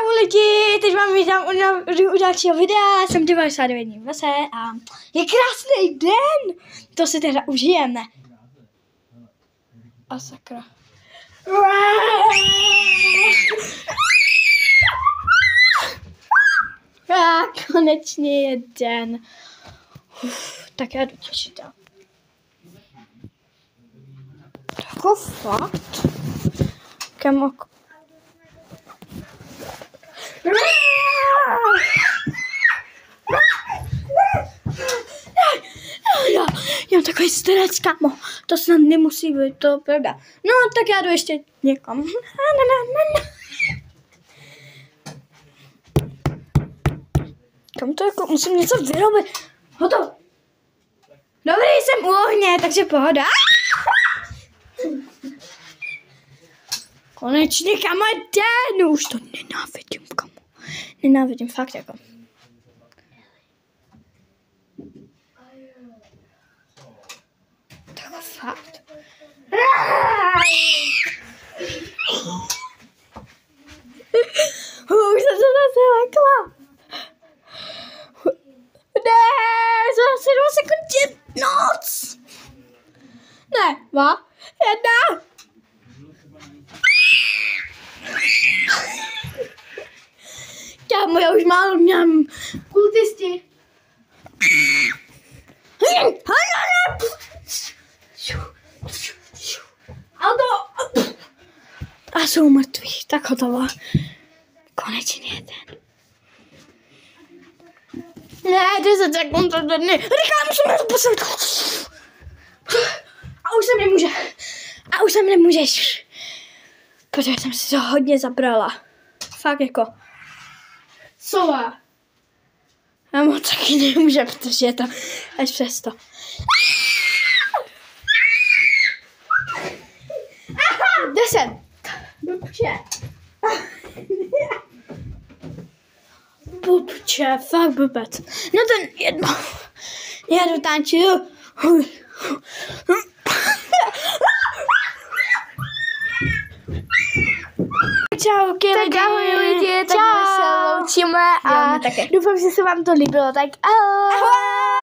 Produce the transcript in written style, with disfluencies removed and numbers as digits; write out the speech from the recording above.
Čau lidi, teď vám vítám u dalšího videa, jsem 99 dní v lese a je krásný den, to si teda užijeme. A sakra. A konečně je den. Tak já jdu těšit. Jako fakt? Kam Já mám takový strec, kámo. To snad nemusí být, to pravda. No, tak já jdu ještě někam. Kam to jako, musím něco vyrobit. Hotovo. Dobrý, jsem u ohně, takže pohoda. Konečně, kamo, jde. No už to nenávidím, kamo. Nenávidím, fakt jako. Tak fakt. Už jsem se zase lekla. Ne, za 7 sekund je noc. Ne, 2, 1. Kámo, já už málo mám kultisti. A jsou mrtví, tak hotovo. Konečně je den. Ne, 10 sekund, to ne. Rychle, musíme to postavit. A už se nemůže. A už se nemůžeš. Protože jsem si to hodně zabrala. Fakt jako. Sova. Já mu taky nemůže, protože je to až přesto. Aha, 10. Blbče. Blbče, fakt blbec. No ten jedno. Já jdu tančit. Čau, tak ahoj lidi, tak my se loučíme a doufám, že se vám to líbilo, tak ahoj.